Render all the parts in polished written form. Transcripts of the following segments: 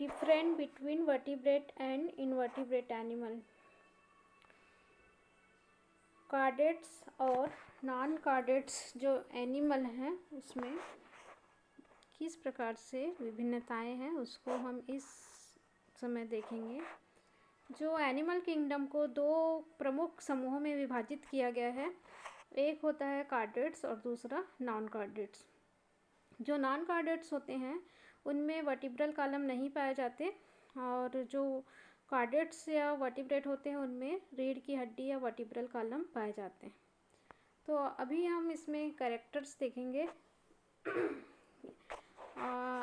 Different between vertebrate and invertebrate animal. Chordates और non chordates जो animal हैं उसमें किस प्रकार से विभिन्नताएं हैं उसको हम इस समय देखेंगे। जो एनिमल किंगडम को दो प्रमुख समूहों में विभाजित किया गया है, एक होता है कार्डेट्स और दूसरा नॉन कार्डेट्स। जो नॉन कार्डेट्स होते हैं उनमें वर्टिब्रल कॉलम नहीं पाए जाते, और जो कार्डेट्स या वर्टिब्रेट होते हैं उनमें रीढ़ की हड्डी या वर्टिब्रल कॉलम पाए जाते हैं। तो अभी हम इसमें कैरेक्टर्स देखेंगे।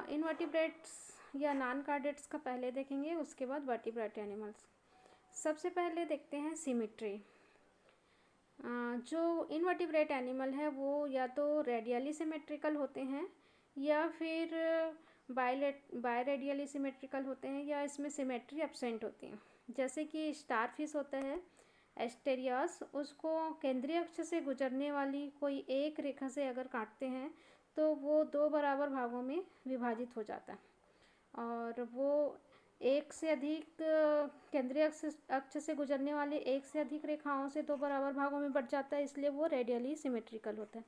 इनवर्टिब्रेट्स या नॉन कार्डेट्स का पहले देखेंगे, उसके बाद वर्टिब्रेट एनिमल्स। सबसे पहले देखते हैं सिमेट्री। जो इनवर्टिब्रेट एनिमल है वो या तो रेडियली सिमेट्रिकल होते हैं या फिर बायरेडियली सिमेट्रिकल होते हैं, या इसमें सिमेट्री एब्सेंट होती है। जैसे कि स्टार फिश होता है एस्टेरियास, उसको केंद्रीय अक्ष से गुजरने वाली कोई एक रेखा से अगर काटते हैं तो वो दो बराबर भागों में विभाजित हो जाता है, और वो एक से अधिक केंद्रीय अक्ष से गुजरने वाले एक से अधिक रेखाओं से दो बराबर भागों में बट जाता है, इसलिए वो रेडियली सिमेट्रिकल होता है।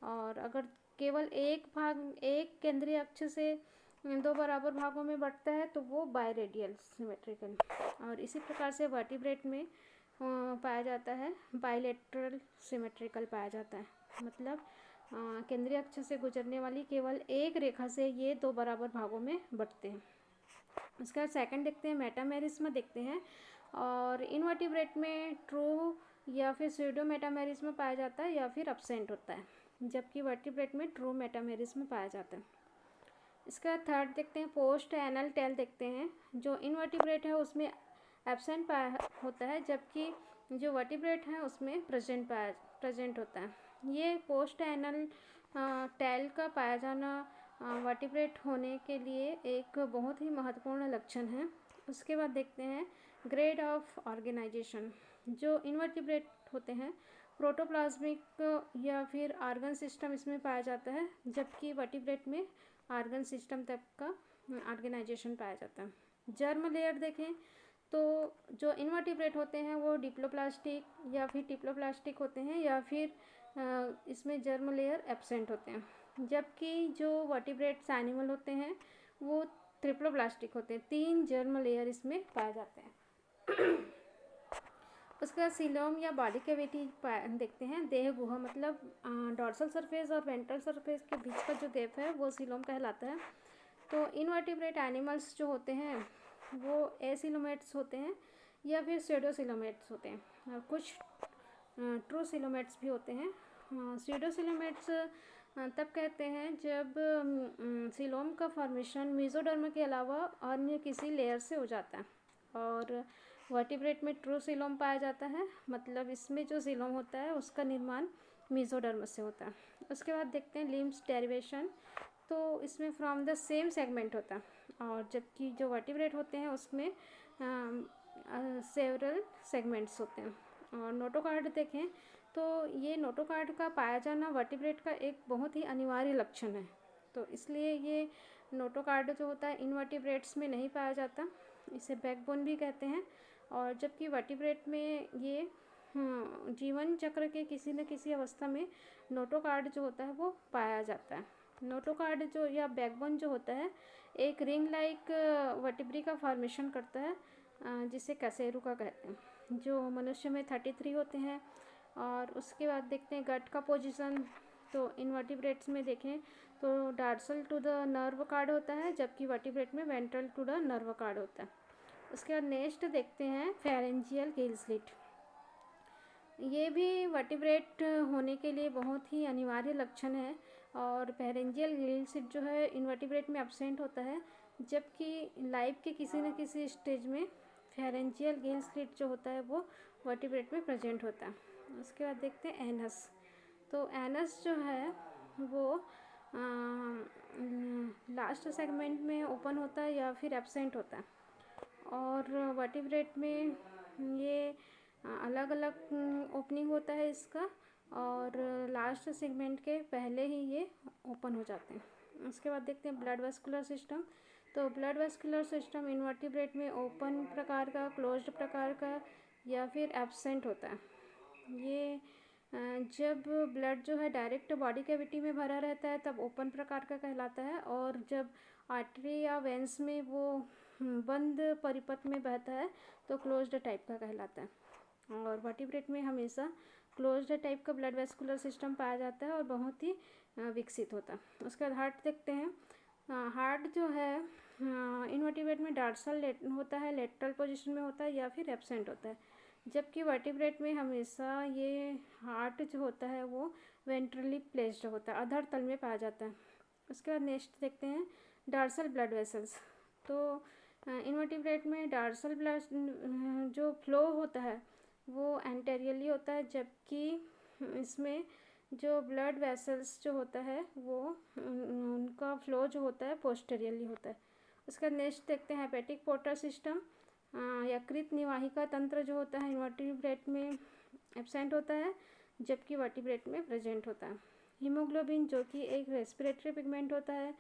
और अगर केवल एक केंद्रीय अक्ष से दो बराबर भागों में बंटता है तो वो बायरेडियल सिमेट्रिकल। और इसी प्रकार से वर्टिब्रेट में पाया जाता है बायलेटरल सिमेट्रिकल पाया जाता है, मतलब केंद्रीय अक्ष से गुजरने वाली केवल एक रेखा से ये दो बराबर भागों में बंटते हैं। उसके बाद सेकंड देखते हैं, मेटामेरिस्म देखते हैं। और इनवर्टिब्रेट में ट्रू या फिर स्यूडो मेटामेरिस्म पाया जाता है या फिर अब्सेंट होता है, जबकि वर्टिब्रेट में ट्रू मेटामेरिस्म पाया जाता है। इसका थर्ड देखते हैं, पोस्ट एनल टेल देखते हैं। जो इनवर्टिब्रेट है उसमें एब्सेंट होता है, जबकि जो वर्टिब्रेट है उसमें प्रेजेंट होता है। ये पोस्ट एनल टेल का पाया जाना वर्टिब्रेट होने के लिए एक बहुत ही महत्वपूर्ण लक्षण है। उसके बाद देखते हैं ग्रेड ऑफ ऑर्गेनाइजेशन। जो इनवर्टिब्रेट होते हैं प्रोटोप्लाज्मिक या फिर आर्गन सिस्टम इसमें पाया जाता है, जबकि वर्टिब्रेट में आर्गन सिस्टम तक का ऑर्गेनाइजेशन पाया जाता है। जर्म लेयर देखें तो जो इनवर्टिब्रेट होते हैं वो डिप्लोप्लास्टिक या फिर टिप्लोप्लास्टिक होते हैं, या फिर इसमें जर्म लेयर एब्सेंट होते हैं, जबकि जो वर्टिब्रेट्स एनिमल होते हैं वो ट्रिप्लोप्लास्टिक होते हैं, 3 जर्म लेयर इसमें पाए जाते हैं। उसके बाद सीलोम या बॉडी कैविटी देखते हैं। देह गुहा, मतलब डॉर्सल सरफेस और वेंट्रल सरफेस के बीच का जो गैप है वो सीलोम कहलाता है। तो इनवर्टिब्रेट एनिमल्स जो होते हैं वो एसिलोमेट्स होते हैं या फिर स्यूडोसिलोमेट्स होते हैं, और कुछ ट्रू सिलोमेट्स भी होते हैं। स्यूडोसिलोमेट्स तब कहते हैं जब सीलोम का फॉर्मेशन मेसोडर्म के अलावा अन्य किसी लेयर से हो जाता है, और वर्टिब्रेट में ट्रू सीलोम पाया जाता है, मतलब इसमें जो सीलोम होता है उसका निर्माण मेसोडर्म से होता है। उसके बाद देखते हैं लिम्स डेरिवेशन। तो इसमें फ्रॉम द सेम सेगमेंट होता है, और जबकि जो वर्टिब्रेट होते हैं उसमें सेवरल सेगमेंट्स होते हैं। और नोटोकार्ड देखें तो ये नोटोकार्ड का पाया जाना वर्टिब्रेट का एक बहुत ही अनिवार्य लक्षण है, तो इसलिए ये नोटोकार्ड जो होता है इनवर्टिब्रेट्स में नहीं पाया जाता, इसे बैकबोन भी कहते हैं। और जबकि वर्टिब्रेट में ये जीवन चक्र के किसी न किसी अवस्था में नोटोकार्ड जो होता है वो पाया जाता है। नोटोकार्ड जो या बैकबोन जो होता है एक रिंग लाइक वर्टिब्री का फॉर्मेशन करता है, जिसे कैसेरुका कहते हैं, जो मनुष्य में 33 होते हैं। और उसके बाद देखते हैं गट का पोजीशन। तो इनवर्टिब्रेट्स में देखें तो dorsal to the nerve cord होता है, जबकि वर्टिब्रेट में ventral to the nerve cord होता है। उसके बाद नेक्स्ट देखते हैं फेरेंजियल गिल स्लिट। ये भी वर्टिब्रेट होने के लिए बहुत ही अनिवार्य लक्षण है, और फेरेंजियल गिल स्लिट जो है इनवर्टिब्रेट में एब्सेंट होता है, जबकि लाइफ के किसी न किसी स्टेज में फेरेंजियल गिल स्लिट जो होता है वो वर्टिब्रेट में प्रेजेंट होता है। उसके बाद देखते हैं एनस। तो एनस जो है वो लास्ट सेगमेंट में ओपन होता है या फिर एब्सेंट होता है, और वर्टिब्रेट में ये अलग अलग ओपनिंग होता है इसका, और लास्ट सेगमेंट के पहले ही ये ओपन हो जाते हैं। उसके बाद देखते हैं ब्लड वेस्कुलर सिस्टम। तो ब्लड वेस्कुलर सिस्टम इनवर्टिब्रेट में ओपन प्रकार का, क्लोज्ड प्रकार का या फिर एब्सेंट होता है। ये जब ब्लड जो है डायरेक्ट बॉडी कैविटी में भरा रहता है तब ओपन प्रकार का कहलाता है, और जब आर्टरी या वेंस में वो बंद परिपथ में बहता है तो क्लोज्ड टाइप का कहलाता है। और वर्टिब्रेट में हमेशा क्लोज्ड टाइप का ब्लड वेस्कुलर सिस्टम पाया जाता है और बहुत ही विकसित होता है। उसके बाद हार्ट देखते हैं। हार्ट जो है इनवर्टिब्रेट में डॉर्सल होता है, लेटरल पोजीशन में होता है या फिर एब्सेंट होता है, जबकि वर्टिब्रेट में हमेशा ये हार्ट जो होता है वो वेंट्रली प्लेस्ड होता है, अधर तल में पाया जाता है। उसके बाद नेक्स्ट देखते हैं डॉर्सल ब्लड वेसल्स। तो इनवर्टिब्रेट में डॉर्सल ब्लड जो फ्लो होता है वो एंटेरियरली होता है, जबकि इसमें जो ब्लड वेसल्स जो होता है वो उनका फ्लो जो होता है पोस्टेरियरली होता है। उसका नेक्स्ट देखते हैं हेपेटिक पोर्टर सिस्टम। यकृत निवाहिका तंत्र जो होता है इनवर्टिब्रेट में एब्सेंट होता है, जबकि वर्टिब्रेट में प्रेजेंट होता है। हीमोग्लोबिन जो कि एक रेस्पिरेटरी पिगमेंट होता है,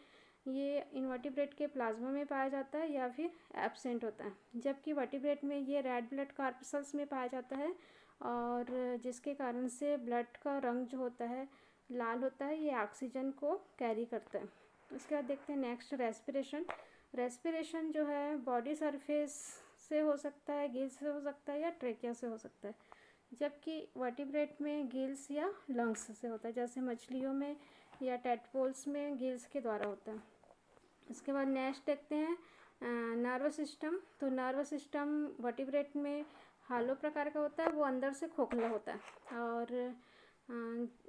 ये इनवर्टिब्रेट के प्लाज्मा में पाया जाता है या फिर एब्सेंट होता है, जबकि वर्टिब्रेट में ये रेड ब्लड कॉर्पसल्स में पाया जाता है, और जिसके कारण से ब्लड का रंग जो होता है लाल होता है, ये ऑक्सीजन को कैरी करता है। उसके बाद देखते हैं नेक्स्ट रेस्पिरेशन। रेस्पिरेशन जो है बॉडी सरफेस से हो सकता है, गिल्स से हो सकता है या ट्रेकिया से हो सकता है, जबकि वर्टिब्रेट में गिल्स या लंग्स से होता है, जैसे मछलियों में या टैडपोल्स में गिल्स के द्वारा होता है। इसके बाद नेक्स्ट देखते हैं नर्व सिस्टम। तो नर्व सिस्टम वर्टिब्रेट में हालो प्रकार का होता है, वो अंदर से खोखला होता है, और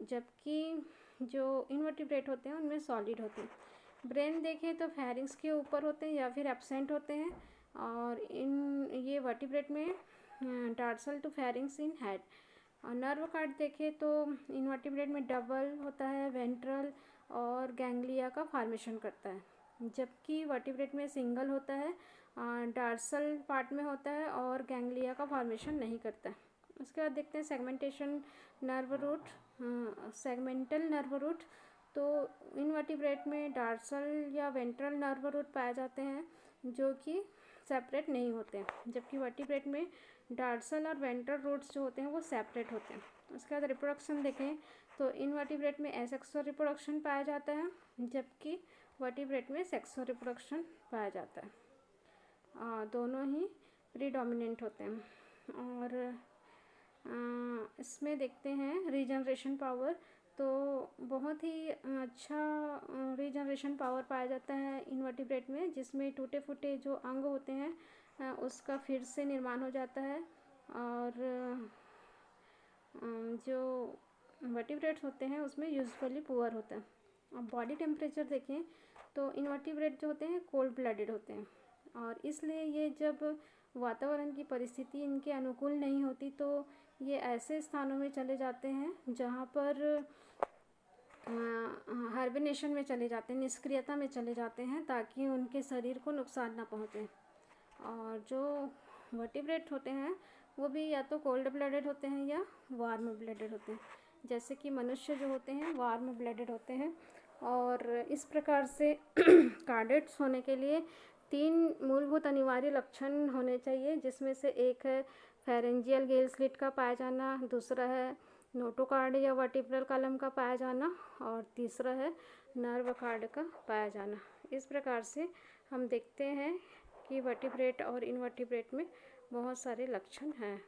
जबकि जो इनवर्टिब्रेट होते हैं उनमें सॉलिड होते हैं। ब्रेन देखें तो फेरिंग्स के ऊपर होते हैं या फिर एब्सेंट होते हैं, और ये वर्टिब्रेट में dorsal to pharynx in head. और नर्व कार्ड देखें तो इनवर्टिब्रेट में डबल होता है, वेंट्रल और गैंग्लिया का फॉर्मेशन करता है, जबकि वर्टिब्रेट में सिंगल होता है, डॉर्सल पार्ट में होता है और गैंग्लिया का फॉर्मेशन नहीं करता है। उसके बाद देखते हैं segmentation nerve root, segmental nerve root. तो इनवर्टिब्रेट में डॉर्सल या वेंट्रल नर्व रूट पाए जाते हैं जो कि सेपरेट नहीं होते हैं, जबकि वर्टिब्रेट में डॉर्सल और वेंट्रल रूट्स जो होते हैं वो सेपरेट होते हैं। उसके बाद रिप्रोडक्शन देखें तो इनवर्टिब्रेट में एसेक्सुअल रिप्रोडक्शन पाया जाता है, जबकि वर्टिब्रेट में सेक्सुअल रिप्रोडक्शन पाया जाता है। दोनों ही प्रीडोमिनेंट होते हैं। और इसमें देखते हैं रीजनरेशन पावर। तो बहुत ही अच्छा रीजनरेशन पावर पाया जाता है इनवर्टिब्रेट में, जिसमें टूटे फूटे जो अंग होते हैं उसका फिर से निर्माण हो जाता है, और जो वर्टिब्रेट्स होते हैं उसमें यूजुअली पुअर होता है। अब बॉडी टेम्परेचर देखें तो इनवर्टिब्रेट जो होते हैं कोल्ड ब्लडेड होते हैं, और इसलिए ये जब वातावरण की परिस्थिति इनके अनुकूल नहीं होती तो ये ऐसे स्थानों में चले जाते हैं जहाँ पर हाइबरनेशन में चले जाते हैं, निष्क्रियता में चले जाते हैं, ताकि उनके शरीर को नुकसान ना पहुँचे। और जो वर्टिब्रेट होते हैं वो भी या तो कोल्ड ब्लडेड होते हैं या वार्म ब्लडेड होते हैं, जैसे कि मनुष्य जो होते हैं वार्म ब्लडेड होते हैं। और इस प्रकार से कार्डेट्स होने के लिए 3 मूलभूत अनिवार्य लक्षण होने चाहिए, जिसमें से एक है फेरेंजियल गिल स्लिट का पाया जाना, दूसरा है नोटोकार्ड या वर्टिब्रल कॉलम का पाया जाना, और तीसरा है नर्व कार्ड का पाया जाना। इस प्रकार से हम देखते हैं कि वर्टिब्रेट और इनवर्टिब्रेट में बहुत सारे लक्षण हैं।